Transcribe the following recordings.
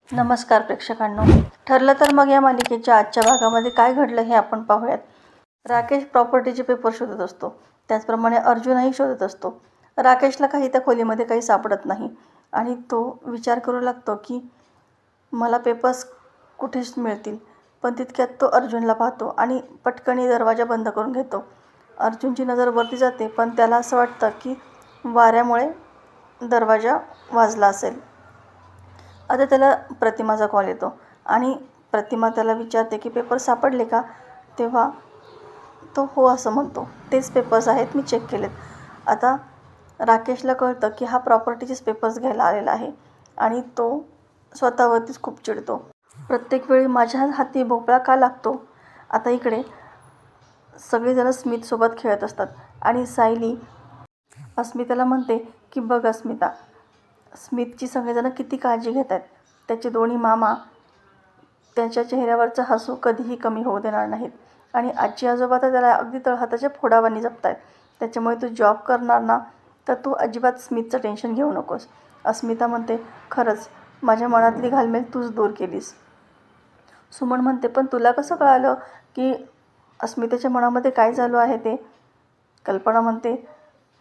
नमस्कार प्रेक्षकांनो. ठरलं तर मग या मालिकेच्या आजच्या भागामध्ये काय घडलं हे आपण पाहूयात. राकेश प्रॉपर्टीचे पेपर शोधत असतो, त्याचप्रमाणे अर्जुनही शोधत असतो. राकेशला काही त्या खोलीमध्ये काही सापडत नाही आणि तो विचार करू लागतो की मला पेपर्स कुठेच मिळतील. पण तितक्यात तो अर्जुनला पाहतो आणि पटकनी दरवाजा बंद करून घेतो. अर्जुनची नजर वरती जाते, पण त्याला असं वाटतं की वाऱ्यामुळे दरवाजा वाजला असेल. आता त्याला प्रतिमाचा कॉल येतो आणि प्रतिमा त्याला विचारते की पेपर सापडले का? तेव्हा तो हो असं म्हणतो. तेच पेपर्स आहेत, मी चेक केलेत. आता राकेशला कळतं की हा प्रॉपर्टीचेच पेपर्स घ्यायला आलेला आहे आणि तो स्वतःवरतीच खूप चिडतो. प्रत्येक वेळी माझ्या हाती भोपळा का लागतो? आता इकडे सगळेजण स्मितसोबत खेळत असतात आणि सायली अस्मिताला म्हणते की बघ अस्मिता, स्मितची सगळेजण किती काळजी घेत आहेत. त्याचे दोन्ही मामा त्याच्या चेहऱ्यावरचं हसू कधीही कमी होऊ देणार नाहीत आणि आजी आजोबा तर त्याला अगदी तळहाताच्या फोडावानी जपत आहेत. त्याच्यामुळे तू जॉब करणार ना, तर तू अजिबात स्मितचं टेन्शन घेऊ नकोस. अस्मिता म्हणते खरंच माझ्या मनातली घालमेल तूच दूर केलीस. सुमन म्हणते पण तुला कसं कळालं की अस्मितेच्या मनामध्ये काय चालू आहे ते? कल्पना म्हणते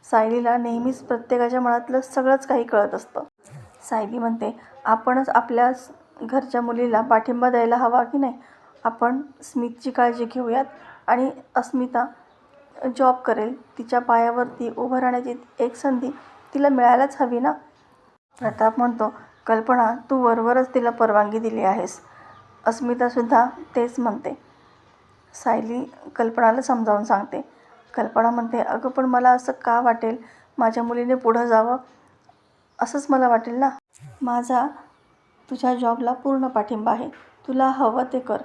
सायलीला नेहमीच प्रत्येकाच्या मनातलं सगळंच काही कळत असतं. सायली म्हणते आपणच आपल्या घरच्या मुलीला पाठिंबा द्यायला हवा की नाही. आपण स्मितची काळजी घेऊयात आणि अस्मिता जॉब करेल. तिच्या पायावरती उभं राहण्याची एक संधी तिला मिळायलाच हवी ना. प्रताप म्हणतो कल्पना, तू वरवरच तिला परवानगी दिली आहेस. अस्मितासुद्धा तेच म्हणते. सायली कल्पनाला समजावून सांगते. कल्पना म्हणते अगं पण मला असं का वाटेल? माझ्या मुलीने पुढं जावं असंच मला वाटेल ना. माझा तुझ्या जॉबला पूर्ण पाठिंबा आहे. तुला हवं ते कर.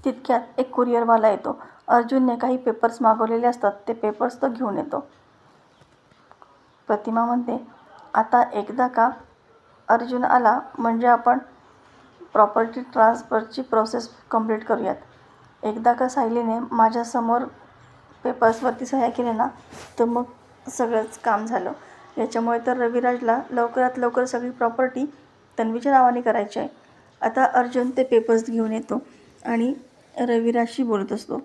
तितक्यात एक कुरिअरवाला येतो. अर्जुनने काही पेपर्स मागवलेले असतात, ते पेपर्स तो घेऊन येतो. प्रतिमा म्हणते आता एकदा का अर्जुन आला म्हणजे आपण प्रॉपर्टी ट्रान्सफरची प्रोसेस कंप्लीट करूयात. एकदा का सायलीने माझ्यासमोर पेपर्सवरती सह्या केल्या ना, तर मग सगळंच काम झालं. याच्यामुळे तर रविराजला लवकरात लवकर सगळी प्रॉपर्टी तन्वीच्या नावाने करायची आहे. आता अर्जुन ते पेपर्स घेऊन येतो आणि रविराजशी बोलत असतो.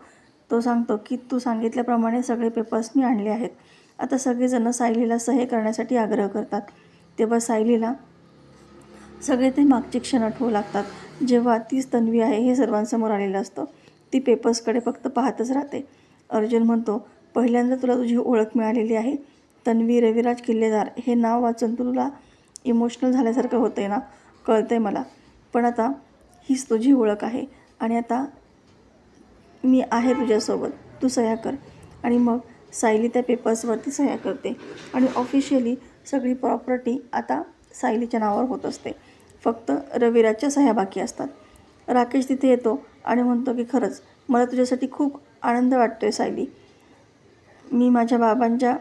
तो सांगतो की तू सांगितल्याप्रमाणे सगळे पेपर्स मी आणले आहेत. आता सगळेजण सायलीला सह्या करण्यासाठी आग्रह करतात. तेव्हा सायलीला सगळे ते मागचे क्षण आठवू लागतात, जेव्हा तीच तन्वी आहे हे सर्वांसमोर आलेलं असतं. ती पेपर्सकडे फक्त पाहतच राहते. अर्जुन म्हणतो पहिल्यांदा तुला तुझी ओळख मिळालेली आहे. तन्वी रविराज किल्लेदार हे नाव वाचून तुला इमोशनल झाल्यासारखं होतं आहे ना, कळतं आहे मला. पण आता हीच तुझी ओळख आहे आणि आता मी आहे तुझ्यासोबत. तू सह्या कर. आणि मग सायली त्या पेपर्सवरती सह्या करते आणि ऑफिशियली सगळी प्रॉपर्टी आता सायलीच्या नावावर होत असते. फक्त रविराजच्या सह्या बाकी असतात. राकेश तिथे येतो आणि म्हणतो की खरंच मला तुझ्यासाठी खूप आनंद वाटतो आहे सायली. मी माझ्या बाबांच्या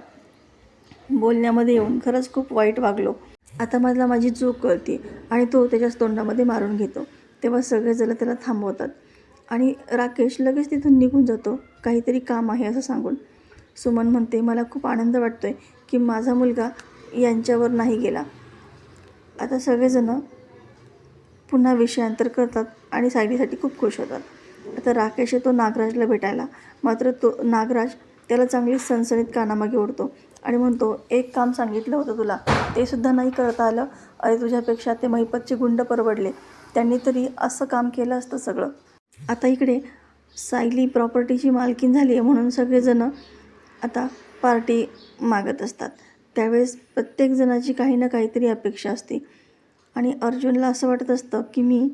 बोलण्यामध्ये येऊन खरंच खूप वाईट वागलो. आता मला माझी चूक कळते आणि तो त्याच्याच तोंडामध्ये मारून घेतो. तेव्हा सगळेजण त्याला थांबवतात आणि राकेश लगेच तिथून निघून जातो, काहीतरी काम आहे असं सांगून. सुमन म्हणते मला खूप आनंद वाटतो आहे की माझा मुलगा यांच्यावर नाही गेला. आता सगळेजण पुन्हा विषयांतर करतात आणि सायलीसाठी खूप खुश होतात. आता राकेश येतो नागराजला भेटायला. मात्र तो नागराज त्याला चांगली सणसणीत कानामागे ओढतो आणि म्हणतो एक काम सांगितलं होतं तुला, ते सुद्धा नाही करता आलं. अरे तुझ्यापेक्षा ते महिपतचे गुंड परवडले. त्यांनी तरी असं काम केलं असतं सगळं. आता इकडे सायली प्रॉपर्टीची मालकीन झाली आहे म्हणून सगळेजण आता पार्टी मागत असतात. त्यावेळेस प्रत्येकजणाची काही ना काहीतरी अपेक्षा असते आणि अर्जुनला असं वाटत असतं की मी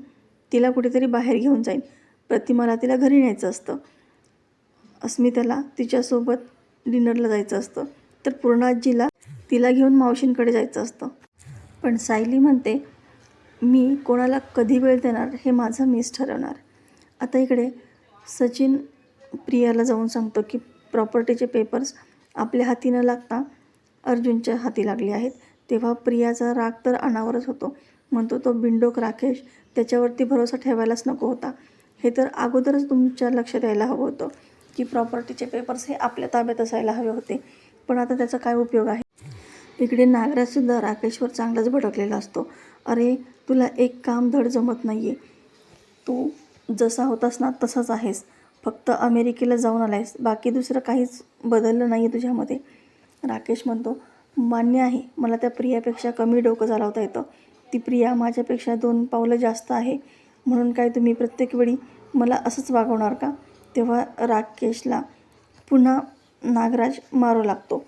तिला कुठेतरी बाहेर घेऊन जाईन. प्रतिमाला तिला घरी न्यायचं असतं. अस्मिताला तिच्यासोबत डिनरला जायचं असतं. तर पूर्णाजीला तिला घेऊन मावशींकडे जायचं असतं. पण सायली म्हणते मी कोणाला कधी वेळ देणार हे माझं मीच ठरवणार. आता इकडे सचिन प्रियाला जाऊन सांगतो की प्रॉपर्टीचे पेपर्स आपल्या हाती न लागता अर्जुनच्या हाती लागले आहेत. तेव्हा प्रियाचा राग तर अनावरच होतो. म्हणतो तो बिंडोक राकेश, त्याच्यावरती भरोसा ठेवायलाच नको होता. हे तर अगोदरच तुमच्या लक्षात यायला हवं होतं की प्रॉपर्टीचे पेपर्स हे आपल्या ताब्यात असायला हवे होते. पण आता त्याचा काय उपयोग आहे? इकडे नागराजसुद्धा राकेशवर चांगलाच भडकलेला असतो. अरे तुला एक काम धड जमत नाही आहे. तू जसा होतास ना तसाच आहेस. फक्त अमेरिकेला जाऊन आला आहेस, बाकी दुसरं काहीच बदललं नाही आहे तुझ्यामध्ये. राकेश म्हणतो, मान्य आहे, मला त्या प्रियापेक्षा कमी डोकं चालवता येतं. ती प्रिया माझ्यापेक्षा 2 पावलं जास्त आहे, म्हणून काय तुम्ही प्रत्येक वेळी मला असंच वागवणार का? तेव्हा राकेशला पुन्हा नागराज मारू लागतो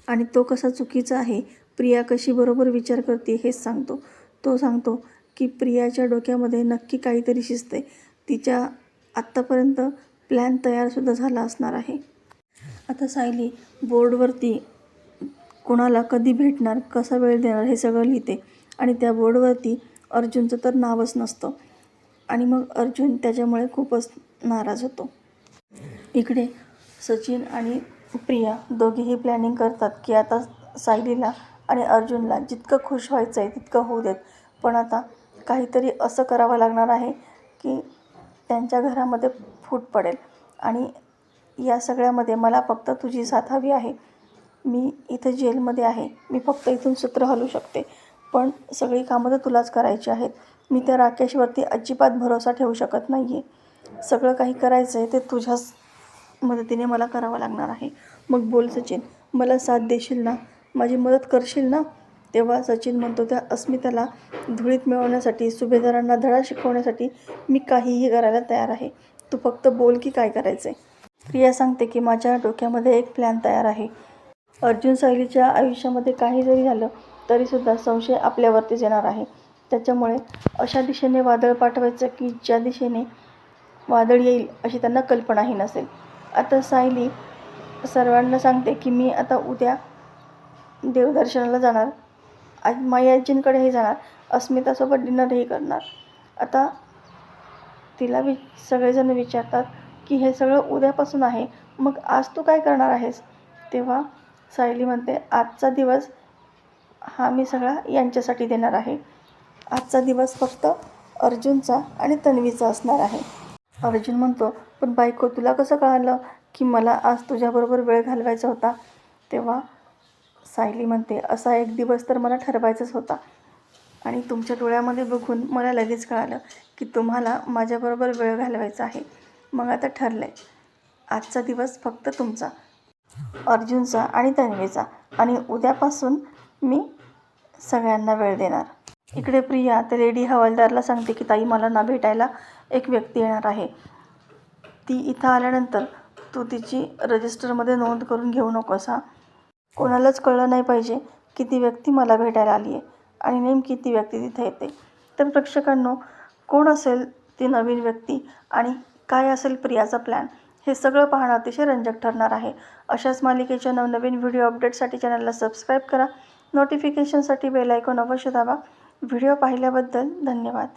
आणि तो कसा चुकीचा आहे, प्रिया कशी बरोबर विचार करते हेच सांगतो. तो सांगतो की प्रियाच्या डोक्यामध्ये नक्की काहीतरी शिजते. तिच्या आत्तापर्यंत प्लॅन तयारसुद्धा झाला असणार आहे. आता सायली बोर्डवरती कोणाला कधी भेटणार, कसा वेळ देणार हे सगळं लिहिते आणि त्या बोर्डवरती अर्जुनचं तर नावच नसतं आणि मग अर्जुन त्याच्यामुळे खूपच नाराज होतो. इकडे सचिन आणि प्रिया दोघेही प्लॅनिंग करतात की आता सायलीला आणि अर्जुनला जितकं खुश व्हायचं आहे तितकं होऊ देत, पण आता काहीतरी असं करावं लागणार आहे की त्यांच्या घरामध्ये फूट पडेल आणि या सगळ्यामध्ये मला फक्त तुझी साथ हवी आहे. मी इथं जेलमध्ये आहे, मी फक्त इथून सूत्र हलवू शकते, पण सगळी कामं तर तुलाच करायची आहेत. मी त्या राकेशवरती अजिबात भरोसा ठेवू शकत नाही आहे. सगळं काही करायचं आहे ते तुझ्याच मदतीने मला करावं लागणार आहे. मग बोल सचिन, मला साथ देशील ना, माझी मदत करशील ना? तेव्हा सचिन म्हणतो, त्या अस्मिताला धुळीत मिळवण्यासाठी, सुभेदारांना धडा शिकवण्यासाठी मी काहीही करायला तयार आहे. तू फक्त बोल की काय करायचं आहे. प्रिया सांगते की माझ्या डोक्यामध्ये एक प्लॅन तयार आहे. अर्जुन सायलीच्या आयुष्यामध्ये काही जरी झालं तरीसुद्धा संशय आपल्यावरतीच येणार आहे. त्याच्यामुळे अशा दिशेने वादळ पाठवायचं की ज्या दिशेने वादळ येईल अशी त्यांना कल्पनाही नसेल. आता सायली सर्वांना सांगते की मी आता उद्या देवदर्शनाला जाणार, आज माई आजींकडेही जाणार, अस्मितासोबत डिनरही करणार. आता तिला सगळेजण विचारतात की हे सगळं उद्यापासून आहे, मग आज तू काय करणार आहेस? तेव्हा सायली म्हणते, आजचा दिवस हा मी सगळा यांच्यासाठी देणार आहे. आजचा दिवस फक्त अर्जुनचा आणि तन्वीचा असणार आहे. अर्जुन म्हणतो, पण बायको तुला कसं कळालं की मला आज तुझ्याबरोबर वेळ घालवायचा होता? तेव्हा सायली म्हणते, असा एक दिवस तर मला ठरवायचाच होता आणि तुमच्या डोळ्यामध्ये बघून मला लगेच कळालं की तुम्हाला माझ्याबरोबर वेळ घालवायचा आहे. मग आता ठरलं आहे, आजचा दिवस फक्त तुमचा, अर्जुनचा आणि तन्वीचा, आणि उद्यापासून मी सगळ्यांना वेळ देणार. इकडे प्रिया त्या लेडी हवालदारला सांगते की ताई, मला ना भेटायला एक व्यक्ती येणार आहे. ती इथं आल्यानंतर तू तिची रजिस्टरमध्ये नोंद करून घेऊ नकोस हां. कोणालाच कळलं नाही पाहिजे की ती व्यक्ती मला भेटायला आली आहे आणि नेमकी ती व्यक्ती तिथे येते. तर प्रेक्षकांनो, कोण असेल ती नवीन व्यक्ती आणि काय असेल प्रियाचा प्लॅन, हे सगळं पाहणं अतिशय रंजक ठरणार आहे. अशाच मालिकेच्या नवनवीन व्हिडिओ अपडेटसाठी चॅनलला सबस्क्राईब करा. नोटिफिकेशनसाठी बेल आयकॉन अवश्य दाबा. व्हिडिओ पाहिल्याबद्दल धन्यवाद.